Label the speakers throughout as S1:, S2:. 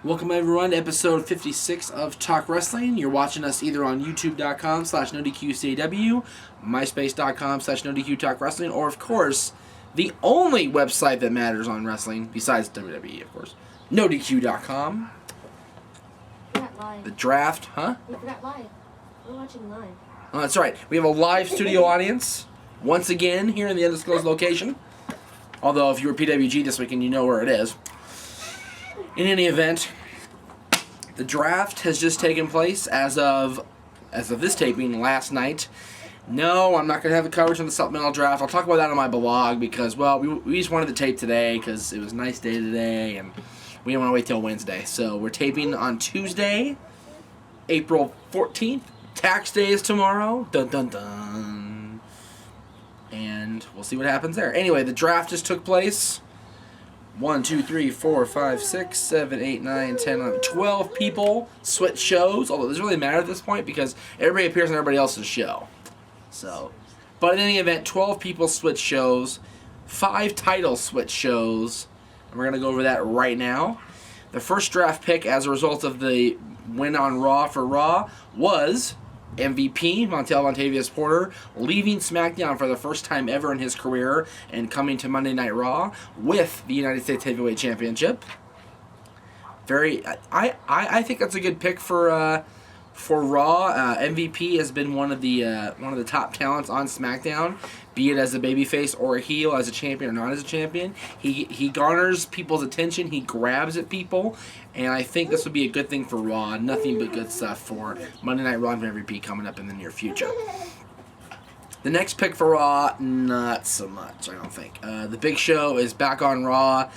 S1: Welcome everyone to episode 56 of Talk Wrestling. You're watching us either on youtube.com/NoDQCAW, myspace.com/NoDQ Talk Wrestling, or of course, the only website that matters on wrestling, besides WWE of course, NoDQ.com. The draft, huh?
S2: We forgot live. We're watching live.
S1: Oh, that's right. We have a live studio audience, once again, here in the undisclosed location. Although, if you were PWG this weekend, you know where it is. In any event, the draft has just taken place as of this taping last night. No, I'm not going to have the coverage on the supplemental draft. I'll talk about that on my blog because, well, we just wanted to tape today because it was a nice day today and we didn't want to wait till Wednesday. So we're taping on Tuesday, April 14th. Tax day is tomorrow. Dun dun dun. And we'll see what happens there. Anyway, the draft just took place. 1, 2, 3, 4, 5, 6, 7, 8, 9, 10, 11, 12 people switch shows. Although it doesn't really matter at this point because everybody appears on everybody else's show. So, but in any event, 12 people switch shows, 5 titles switch shows, and we're gonna go over that right now. The first draft pick, as a result of the win on Raw for Raw, was MVP Montel Vontavious Porter leaving SmackDown for the first time ever in his career and coming to Monday Night Raw with the United States Heavyweight Championship. I think that's a good pick for Raw. MVP has been one of the top talents on SmackDown, be it as a babyface or a heel, as a champion or not as a champion. He garners people's attention. He grabs at people, and I think this would be a good thing for Raw. Nothing but good stuff for Monday Night Raw and MVP coming up in the near future. The next pick for Raw, not so much, I don't think. The Big Show is back on Raw.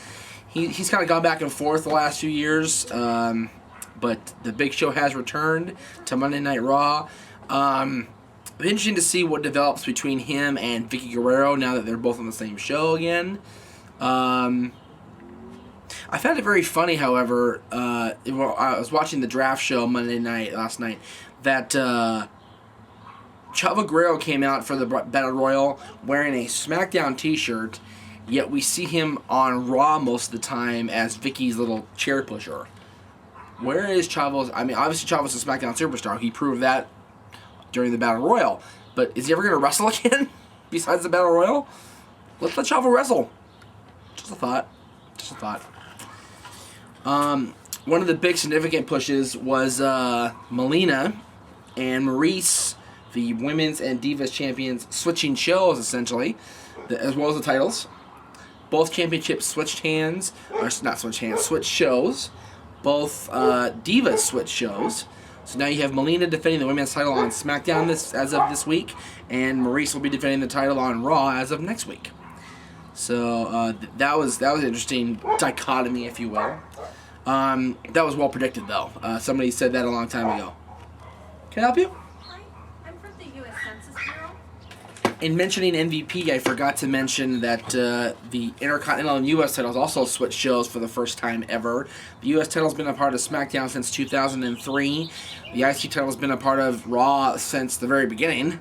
S1: He's kind of gone back and forth the last few years, but the Big Show has returned to Monday Night Raw. It'll be interesting to see what develops between him and Vicky Guerrero now that they're both on the same show again. I found it very funny, however, I was watching the draft show Monday night, last night, that Chavo Guerrero came out for the Battle Royal wearing a SmackDown t-shirt, yet we see him on Raw most of the time as Vicky's little chair pusher. Where is Chavo's? I mean, obviously Chavo's a SmackDown superstar. He proved that during the Battle Royal. But is he ever going to wrestle again besides the Battle Royal? Let's let Chavo wrestle. Just a thought. One of the big significant pushes was Melina and Maurice, the women's and divas champions, switching shows essentially, as well as the titles. Both championships switched hands, or not switched hands, switched shows. Both divas switched shows. So now you have Melina defending the women's title on SmackDown as of this week, and Maurice will be defending the title on Raw as of next week. So that was an interesting dichotomy, if you will. That was well predicted, though. Somebody said that a long time ago. Can I help you?
S2: Hi, I'm from the U.S. Census Bureau.
S1: In mentioning MVP, I forgot to mention that the Intercontinental and U.S. titles also switched shows for the first time ever. The U.S. title's been a part of SmackDown since 2003. The IC title's been a part of Raw since the very beginning,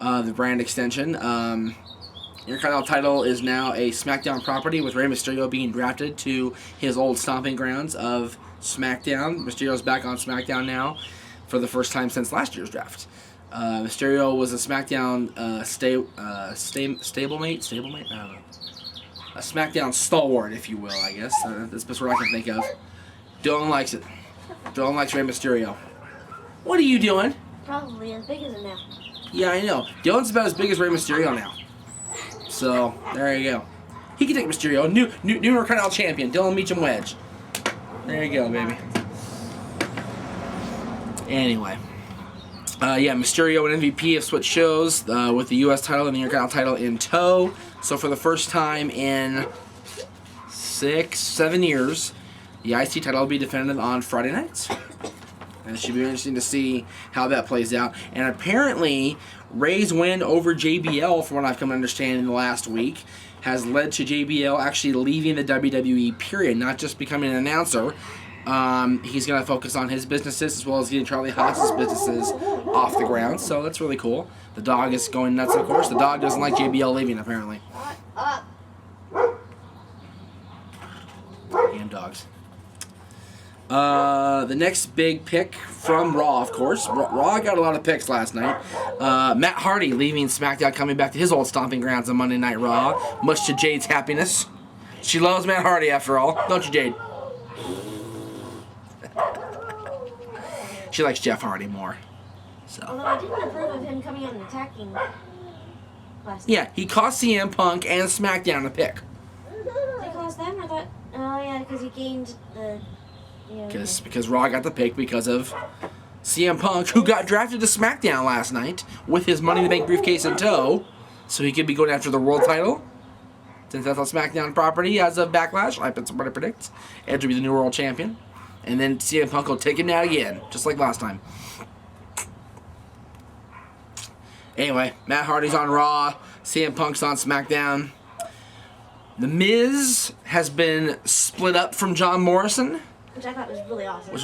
S1: the brand extension. Intercontinental title is now a SmackDown property, with Rey Mysterio being drafted to his old stomping grounds of SmackDown. Mysterio's back on SmackDown now for the first time since last year's draft. Mysterio was a SmackDown stablemate? I don't know. A SmackDown stalwart, if you will, I guess. That's the best word I can think of. Dylan likes it. Dylan likes Rey Mysterio. What are you doing?
S2: Probably as big as him now.
S1: Yeah, I know. Dylan's about as big as Rey Mysterio now. So, there you go. He can take Mysterio. New Intercontinental champion, Dylan Meacham Wedge. There you go, baby. Anyway. Mysterio and MVP have switched shows with the U.S. title and the Intercontinental title in tow. So for the first time in 6-7 years, the IC title will be defended on Friday nights. And it should be interesting to see how that plays out. And apparently, Ray's win over JBL, from what I've come to understand in the last week, has led to JBL actually leaving the WWE, period, not just becoming an announcer. He's going to focus on his businesses as well as getting Charlie Haas's businesses off the ground, so that's really cool. The dog is going nuts, of course. The dog doesn't like JBL leaving, apparently. Damn dogs. The next big pick from Raw, of course. Raw got a lot of picks last night. Matt Hardy leaving SmackDown, coming back to his old stomping grounds on Monday Night Raw, much to Jade's happiness. She loves Matt Hardy, after all. Don't you, Jade? She likes Jeff Hardy more.
S2: Although I didn't approve of him coming out and attacking last
S1: Yeah, he cost CM Punk and SmackDown a pick.
S2: Did it cost them? I thought, oh yeah, because he gained the...
S1: Because Raw got the pick because of CM Punk, who got drafted to SmackDown last night with his Money in the Bank briefcase in tow, so he could be going after the world title. Since that's on SmackDown property as of Backlash, that's what I predict. Edge will be the new world champion. And then CM Punk will take him down again, just like last time. Anyway, Matt Hardy's on Raw. CM Punk's on SmackDown. The Miz has been split up from John Morrison,
S2: which I thought was really awesome.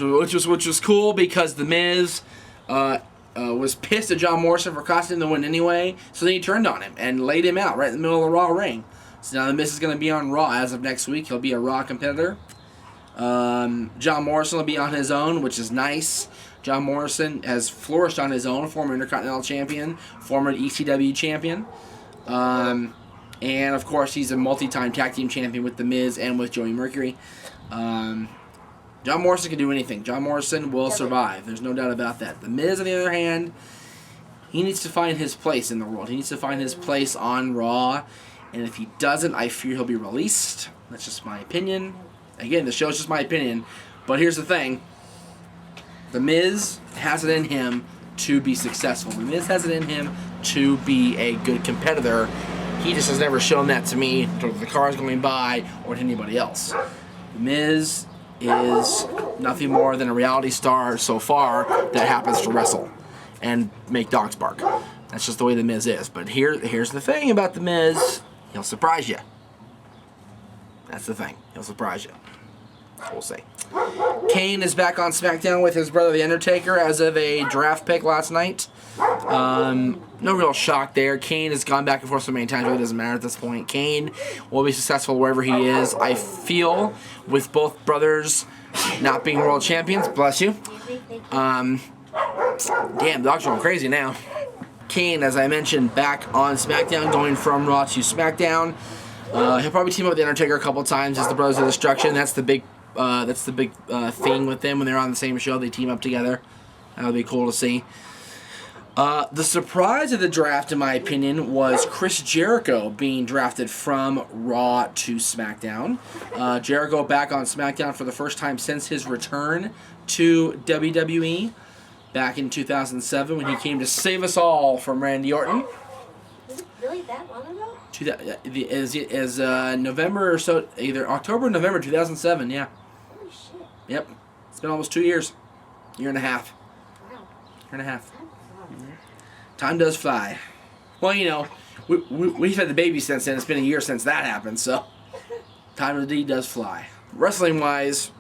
S1: Which was cool because the Miz was pissed at John Morrison for costing him the win anyway. So then he turned on him and laid him out right in the middle of the Raw ring. So now the Miz is going to be on Raw as of next week. He'll be a Raw competitor. John Morrison will be on his own, which is nice. John Morrison has flourished on his own, former Intercontinental Champion, former ECW Champion. And, of course, he's a multi-time tag team champion with The Miz and with Joey Mercury. John Morrison can do anything. John Morrison will survive. There's no doubt about that. The Miz, on the other hand, he needs to find his place in the world. He needs to find his place on Raw. And if he doesn't, I fear he'll be released. That's just my opinion. Again, the show's just my opinion. But here's the thing. The Miz has it in him to be successful. The Miz has it in him to be a good competitor. He just has never shown that to me, to the cars going by, or to anybody else. The Miz is nothing more than a reality star so far that happens to wrestle and make dogs bark. That's just the way The Miz is. But here's the thing about The Miz. He'll surprise you. That's the thing. He'll surprise you. We'll see. Kane is back on SmackDown with his brother The Undertaker as of a draft pick last night. No real shock there. Kane has gone back and forth so many times, it really doesn't matter at this point. Kane will be successful wherever he is. I feel with both brothers not being world champions, bless you. Damn, the dog's going crazy now. Kane, as I mentioned, back on SmackDown, going from Raw to SmackDown. He'll probably team up with The Undertaker a couple times as the Brothers of Destruction. That's the big thing with them when they're on the same show. They team up together. That would be cool to see. The surprise of the draft, in my opinion, was Chris Jericho being drafted from Raw to SmackDown. Jericho back on SmackDown for the first time since his return to WWE back in 2007 when he came to save us all from Randy Orton.
S2: Was it really that long ago?
S1: Is November or so, either October or November 2007, yeah.
S2: Holy shit.
S1: Yep. It's been almost 2 years. Year and a half.
S2: Wow.
S1: Year and a half. Time does fly. Well, you know, we've had the baby since then. It's been a year since that happened, so time indeed does fly. Wrestling-wise,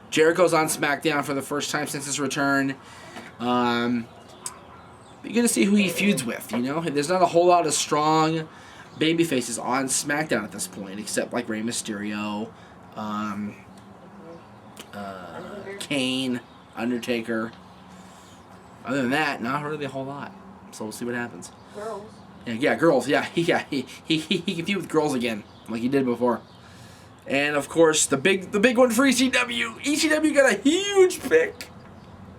S1: Jericho's on SmackDown for the first time since his return. You're going to see who he feuds with, you know? There's not a whole lot of strong baby faces on SmackDown at this point, except like Rey Mysterio, Kane, Undertaker. Other than that, not really a whole lot. So we'll see what happens.
S2: Girls.
S1: Yeah, girls. Yeah, he can feud with girls again, like he did before. And of course, the big one for ECW. ECW got a huge pick.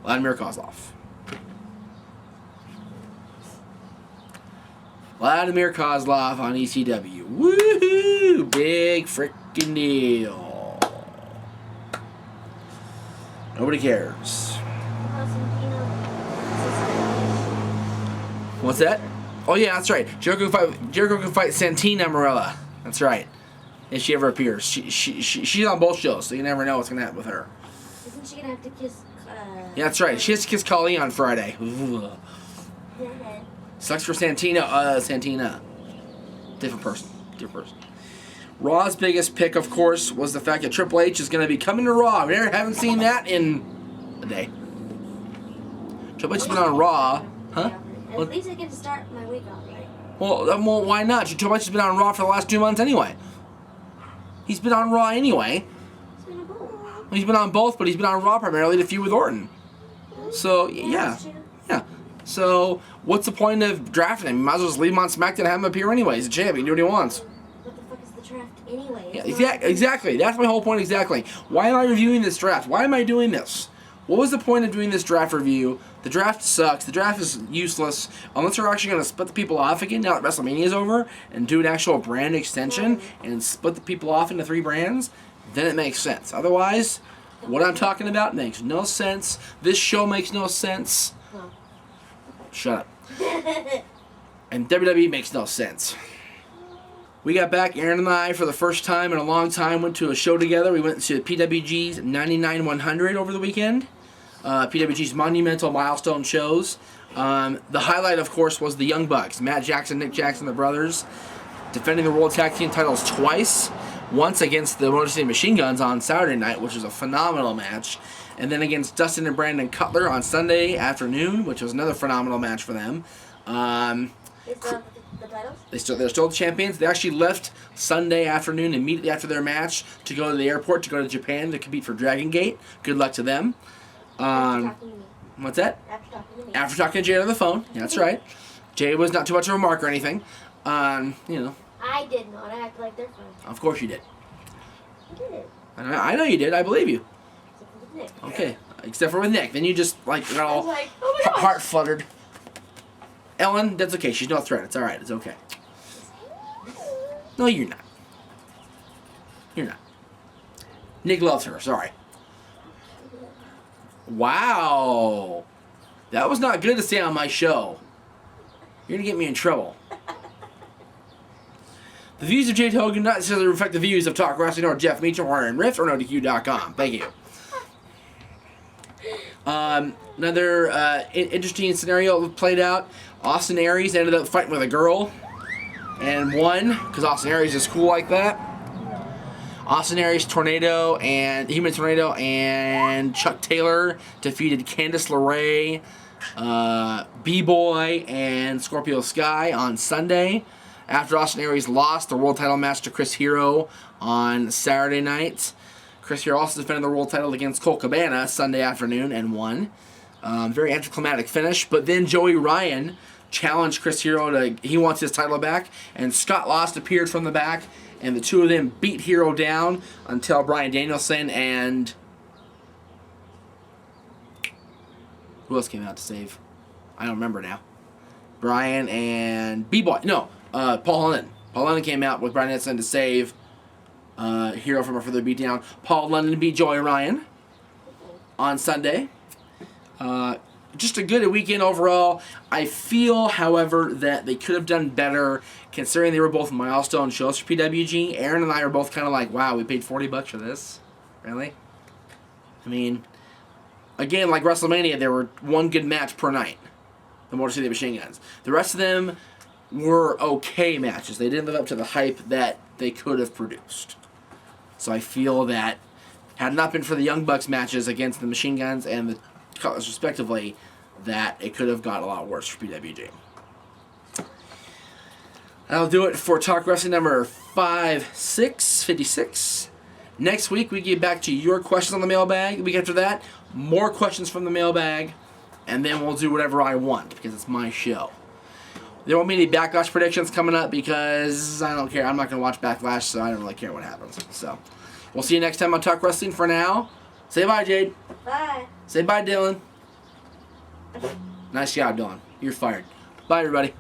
S1: Vladimir Kozlov. Vladimir Kozlov on ECW. Woohoo! Big frickin' deal. Nobody cares. What's that? Oh yeah, that's right. Jericho can fight Santina Marella. That's right. If she ever appears, she's on both shows, so you never know what's gonna happen with her.
S2: Isn't she gonna have to kiss?
S1: Yeah, that's right. She has to kiss Khali on Friday. Sucks for Santina. Santina. Different person. Raw's biggest pick, of course, was the fact that Triple H is going to be coming to Raw. We haven't seen that in a day. Triple H has been on Raw. Huh?
S2: Yeah. At least I get to start my week off, right?
S1: Well, why not? Triple H has been on Raw for the last 2 months anyway. He's been on Raw anyway.
S2: It's been a bull.
S1: He's been on both, but he's been on Raw primarily to feud with Orton. So, yeah.
S2: That's true.
S1: Yeah. So, what's the point of drafting him? You might as well just leave him on SmackDown and have him appear anyway. He's a champ. He can do what he wants.
S2: What the fuck is the draft anyway?
S1: Yeah, exactly. That's my whole point exactly. Why am I reviewing this draft? Why am I doing this? What was the point of doing this draft review? The draft sucks. The draft is useless. Unless we're actually going to split the people off again now that WrestleMania is over and do an actual brand extension and split the people off into 3 brands, then it makes sense. Otherwise, what I'm talking about makes no sense. This show makes no sense.
S2: Well.
S1: Shut up. And WWE makes no sense. We got back, Aaron and I, for the first time in a long time, went to a show together. We went to PWG's 99-100 over the weekend. PWG's monumental milestone shows. The highlight, of course, was the Young Bucks. Matt Jackson, Nick Jackson, the brothers, defending the World Tag Team titles twice. Once against the Motor City Machine Guns on Saturday night, which was a phenomenal match. And then against Dustin and Brandon Cutler on Sunday afternoon, which was another phenomenal match for them.
S2: Is the titles?
S1: They're still the champions. They actually left Sunday afternoon immediately after their match to go to the airport to go to Japan to compete for Dragon Gate. Good luck to them.
S2: After talking to me.
S1: What's that?
S2: After talking to me.
S1: After talking to Jay on the phone. Yeah, that's right. Jay was not too much of a mark or anything. You know.
S2: I did not act like they're friends.
S1: Of course you did.
S2: I did.
S1: I know you did. I believe you.
S2: Except for with Nick.
S1: Okay. Except for with Nick. Then you just got
S2: I
S1: all
S2: was like, oh my gosh.
S1: heart fluttered. Ellen, that's okay. She's no threat. It's alright. It's okay. No, you're not. You're not. Nick loves her. Sorry. Wow. That was not good to say on my show. You're going to get me in trouble. The views of Jade Hogan do not necessarily reflect the views of Talk Wrestling or Jeff Meacham or Aaron Riff or NoDQ.com. Thank you. Another interesting scenario played out. Austin Aries ended up fighting with a girl and won because Austin Aries is cool like that. Austin Aries, Tornado, and Human Tornado and Chuck Taylor defeated Candice LeRae, B-Boy, and Scorpio Sky on Sunday. After Austin Aries lost the world title match to Chris Hero on Saturday night. Chris Hero also defended the world title against Colt Cabana Sunday afternoon and won. Very anticlimactic finish, but then Joey Ryan challenged Chris Hero he wants his title back, and Scott Lost appeared from the back, and the two of them beat Hero down until Bryan Danielson and who else came out to save? I don't remember now. Bryan and B-Boy. No, Paul London. Paul London came out with Bryan Danielson to save Hero from a further beatdown. Paul London beat Joey Ryan on Sunday. Just a good weekend overall. I feel, however, that they could have done better considering they were both milestone shows for PWG. Aaron and I are both kind of like, wow, we paid $40 for this? Really? I mean, again, like WrestleMania, there were one good match per night. The Motor City Machine Guns. The rest of them were okay matches. They didn't live up to the hype that they could have produced. So I feel that had it not been for the Young Bucks matches against the Machine Guns and the Cutlers respectively, that it could have got a lot worse for PWG. That'll do it for Talk Wrestling number 56. Next week, we get back to your questions on the mailbag. The week after that, more questions from the mailbag, and then we'll do whatever I want because it's my show. There won't be any Backlash predictions coming up because I don't care. I'm not going to watch Backlash, so I don't really care what happens. So, we'll see you next time on Talk Wrestling. For now, say bye, Jade.
S2: Bye.
S1: Say bye, Dylan. Nice job, Dylan. You're fired. Bye, everybody.